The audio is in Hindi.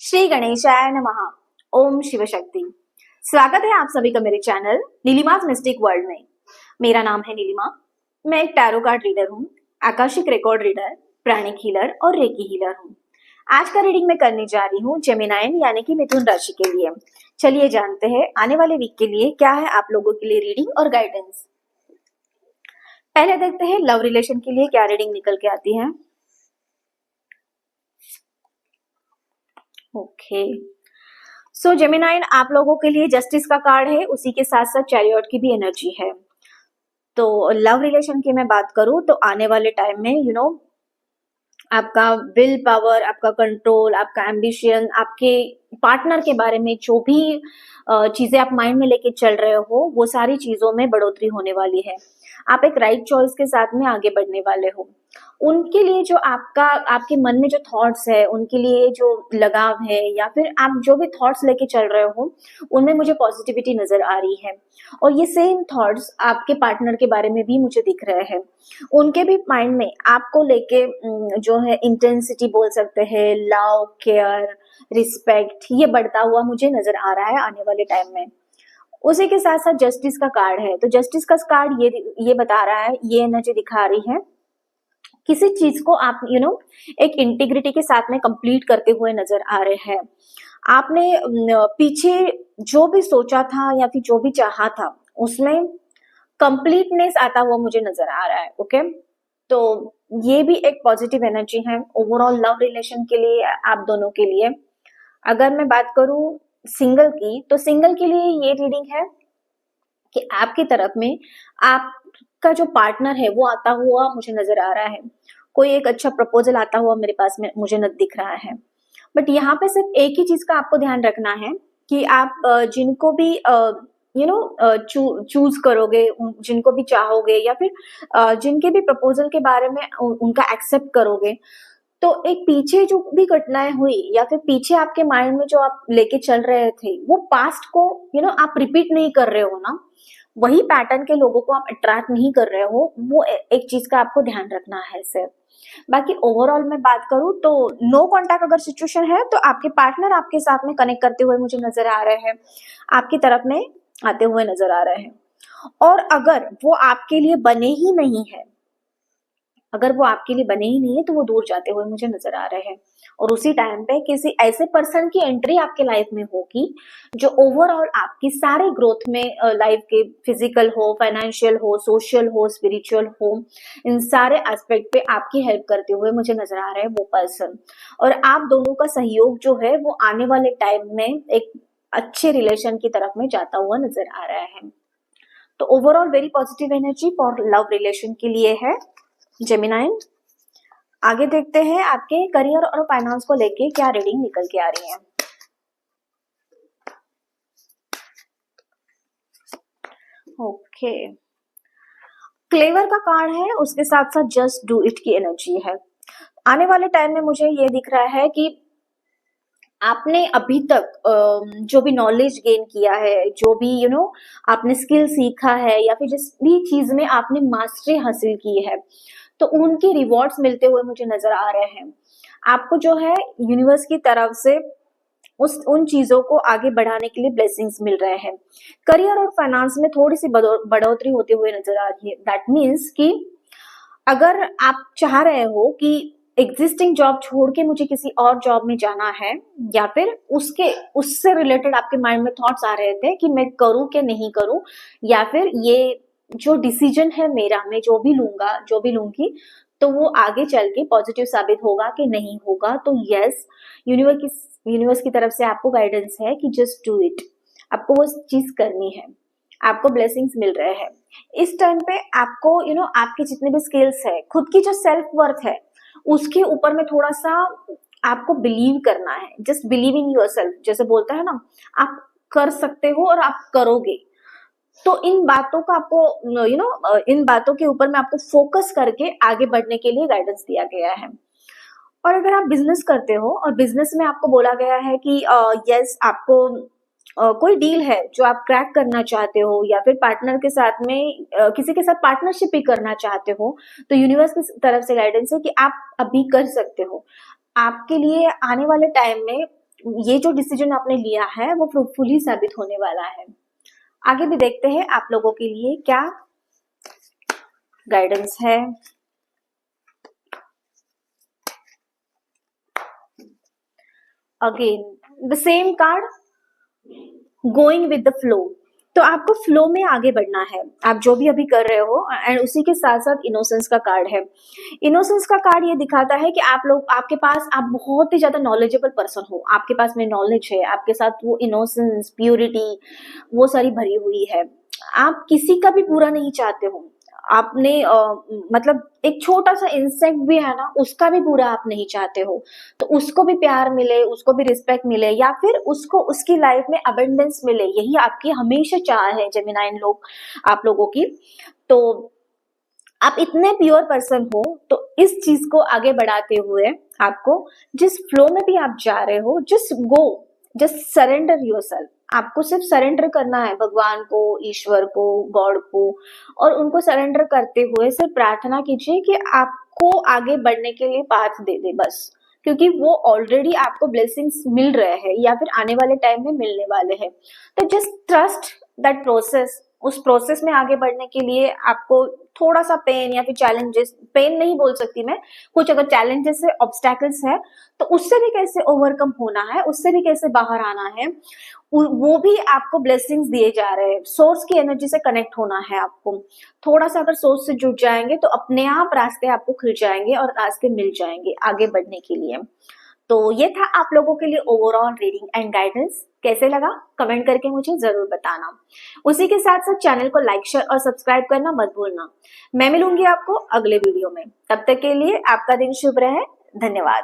श्री गणेशाय नमः। ओम शिव शक्ति। स्वागत है आप सभी का मेरे चैनल नीलिमा's मिस्टिक वर्ल्ड में। मेरा नाम है नीलिमा। मैं एक टैरो कार्ड रीडर हूँ, आकाशिक रिकॉर्ड रीडर, प्राणिक हीलर और रेकी हीलर हूँ। आज का रीडिंग मैं करने जा रही हूँ जेमिनाइन यानी कि मिथुन राशि के लिए। चलिए जानते हैं आने वाले वीक के लिए क्या है आप लोगों के लिए रीडिंग और गाइडेंस। पहले देखते हैं लव रिलेशन के लिए क्या रीडिंग निकल के आती है। ओके, सो जेमिनाइन आप लोगों के लिए जस्टिस का कार्ड है, उसी के साथ साथ चैरियट की भी एनर्जी है। तो लव रिलेशन की मैं बात करूं तो आने वाले टाइम में आपका विल पावर, आपका कंट्रोल, आपका एम्बिशन, आपके पार्टनर के बारे में जो भी चीजें आप माइंड में लेके चल रहे हो वो सारी चीजों में बढ़ोतरी होने वाली है। आप एक राइट चॉइस के साथ में आगे बढ़ने वाले हो। उनके लिए जो आपके मन में जो थॉट्स है, उनके लिए जो लगाव है या फिर आप जो भी थॉट्स लेके चल रहे हो उनमें मुझे पॉजिटिविटी नजर आ रही है। और ये सेम थॉट्स आपके पार्टनर के बारे में भी मुझे दिख रहे हैं। उनके भी माइंड में आपको लेके जो है इंटेंसिटी बोल सकते हैं, लव, केयर, रिस्पेक्ट, ये बढ़ता हुआ मुझे नजर आ रहा है आने वाले टाइम में। उसी के साथ साथ जस्टिस का कार्ड है, तो जस्टिस का कार्ड ये बता रहा है, ये एनर्जी दिखा रही है किसी चीज को आप एक इंटीग्रिटी के साथ में कंप्लीट करते हुए नजर आ रहे हैं। आपने पीछे जो भी सोचा था या फिर जो भी चाहा था उसमें कंप्लीटनेस आता हुआ मुझे नजर आ रहा है। ओके, तो ये भी एक पॉजिटिव एनर्जी है ओवरऑल लव रिलेशन के लिए, आप दोनों के लिए। अगर मैं बात करूं सिंगल की, तो सिंगल के लिए ये रीडिंग है कि आपकी तरफ में आपका जो पार्टनर है वो आता हुआ मुझे नजर आ रहा है। कोई एक अच्छा प्रपोजल आता हुआ मेरे पास में मुझे न दिख रहा है। बट यहाँ पे सिर्फ एक ही चीज का आपको ध्यान रखना है कि आप जिनको भी चूज करोगे, जिनको भी चाहोगे या फिर जिनके भी प्रपोजल के बारे में उनका एक्सेप्ट करोगे, तो एक पीछे जो भी घटनाएं हुई या फिर पीछे आपके माइंड में जो आप लेके चल रहे थे वो पास्ट को आप रिपीट नहीं कर रहे हो ना, वही पैटर्न के लोगों को आप अट्रैक्ट नहीं कर रहे हो। वो एक चीज का आपको ध्यान रखना है सिर्फ। बाकी ओवरऑल मैं बात करूं तो नो कांटेक्ट अगर सिचुएशन है तो आपके पार्टनर आपके साथ में कनेक्ट करते हुए मुझे नजर आ रहे हैं, आपकी तरफ में आते हुए नजर आ रहे हैं। और अगर वो आपके लिए बने ही नहीं है, अगर वो आपके लिए बने ही नहीं है तो वो दूर जाते हुए मुझे नजर आ रहे हैं। और उसी टाइम पे किसी ऐसे पर्सन की एंट्री आपके लाइफ में होगी जो ओवरऑल आपकी सारे ग्रोथ में, लाइफ के फिजिकल हो, फाइनेंशियल हो, सोशल हो, स्पिरिचुअल हो, इन सारे एस्पेक्ट पे आपकी हेल्प करते हुए मुझे नजर आ रहा है वो पर्सन। और आप दोनों का सहयोग जो है वो आने वाले टाइम में एक अच्छे रिलेशन की तरफ में जाता हुआ नजर आ रहा है। तो overall very positive energy for love relation के लिए है जेमिनाइन। आगे देखते हैं आपके करियर और फाइनेंस को लेके क्या रीडिंग निकल के आ रही है। ओके, क्लेवर का कार्ड है, उसके साथ साथ जस्ट डू इट की एनर्जी है। आने वाले टाइम में मुझे ये दिख रहा है कि आपने अभी तक जो भी नॉलेज गेन किया है, जो भी आपने स्किल सीखा है या फिर जिस भी चीज में आपने मास्टरी हासिल की है, तो उनके रिवॉर्ड्स मिलते हुए मुझे नजर आ रहे हैं। आपको जो है यूनिवर्स की तरफ से उन चीजों को आगे बढ़ाने के लिए ब्लेसिंग्स मिल रहे हैं। करियर और फाइनेंस में थोड़ी सी बढ़ोतरी होते हुए नजर आ रही है। दैट मीन्स कि अगर आप चाह रहे हो कि एग्जिस्टिंग जॉब छोड़ के मुझे किसी और जॉब में जाना है, या फिर उससे रिलेटेड आपके माइंड में थॉट्स आ रहे थे कि मैं करूं कि नहीं करूं, या फिर ये जो डिसीजन है मेरा, मैं जो भी लूंगा, जो भी लूंगी, तो वो आगे चल के पॉजिटिव साबित होगा कि नहीं होगा, तो यस, यूनिवर्स की तरफ से आपको गाइडेंस है कि जस्ट डू इट। आपको वो चीज करनी है, आपको ब्लेसिंग्स मिल रहे हैं। इस टाइम पे आपको आपके जितने भी स्किल्स है, खुद की जो सेल्फ वर्थ है, उसके ऊपर में थोड़ा सा आपको बिलीव करना है। जस्ट बिलीव इन योरसेल्फ, जैसे बोलता है ना, आप कर सकते हो और आप करोगे। तो इन बातों का आपको इन बातों के ऊपर में आपको फोकस करके आगे बढ़ने के लिए गाइडेंस दिया गया है। और अगर आप बिजनेस करते हो और बिजनेस में आपको बोला गया है कि यस, आपको कोई डील है जो आप क्रैक करना चाहते हो, या फिर पार्टनर के साथ में किसी के साथ पार्टनरशिप भी करना चाहते हो, तो यूनिवर्स की तरफ से गाइडेंस है कि आप अभी कर सकते हो। आपके लिए आने वाले टाइम में ये जो डिसीजन आपने लिया है वो फ्रूटफुली साबित होने वाला है। आगे भी देखते हैं आप लोगों के लिए क्या गाइडेंस है। Again the same card, going with the flow. तो आपको फ्लो में आगे बढ़ना है, आप जो भी अभी कर रहे हो, एंड उसी के साथ साथ इनोसेंस का कार्ड है। इनोसेंस का कार्ड ये दिखाता है कि आप लोग, आपके पास, आप बहुत ही ज्यादा नॉलेजेबल पर्सन हो, आपके पास में नॉलेज है, आपके साथ वो इनोसेंस, प्योरिटी, वो सारी भरी हुई है। आप किसी का भी बुरा नहीं चाहते हो। आपने मतलब एक छोटा सा इंसेक्ट भी है ना, उसका भी बुरा आप नहीं चाहते हो। तो उसको भी प्यार मिले, उसको भी रिस्पेक्ट मिले, या फिर उसको उसकी लाइफ में अबेंडेंस मिले, यही आपकी हमेशा चाह है जेमिनाइन लोग, आप लोगों की। तो आप इतने प्योर पर्सन हो, तो इस चीज को आगे बढ़ाते हुए आपको जिस फ्लो में भी आप जा रहे हो, just go, just surrender yourself. आपको सिर्फ सरेंडर करना है भगवान को, ईश्वर को, गॉड को, और उनको सरेंडर करते हुए सिर्फ प्रार्थना कीजिए कि आपको आगे बढ़ने के लिए पाथ दे दे बस, क्योंकि वो ऑलरेडी आपको ब्लेसिंग्स मिल रहे हैं या फिर आने वाले टाइम में मिलने वाले हैं। तो जस्ट ट्रस्ट दैट प्रोसेस। उस प्रोसेस में आगे बढ़ने के लिए आपको थोड़ा सा पेन या फिर चैलेंजेस, पेन नहीं बोल सकती मैं, कुछ अगर चैलेंजेस है, ऑब्स्टैकल्स है, तो उससे भी कैसे ओवरकम होना है, उससे भी कैसे बाहर आना है, वो भी आपको ब्लेसिंग्स दिए जा रहे हैं। सोर्स की एनर्जी से कनेक्ट होना है आपको। थोड़ा सा अगर सोर्स से जुड़ जाएंगे तो अपने आप रास्ते आपको खुल जाएंगे और रास्ते मिल जाएंगे आगे बढ़ने के लिए। तो ये था आप लोगों के लिए ओवरऑल रीडिंग एंड गाइडेंस। कैसे लगा कमेंट करके मुझे जरूर बताना। उसी के साथ साथ चैनल को लाइक, शेयर और सब्सक्राइब करना मत भूलना। मैं मिलूंगी आपको अगले वीडियो में, तब तक के लिए आपका दिन शुभ रहे। धन्यवाद।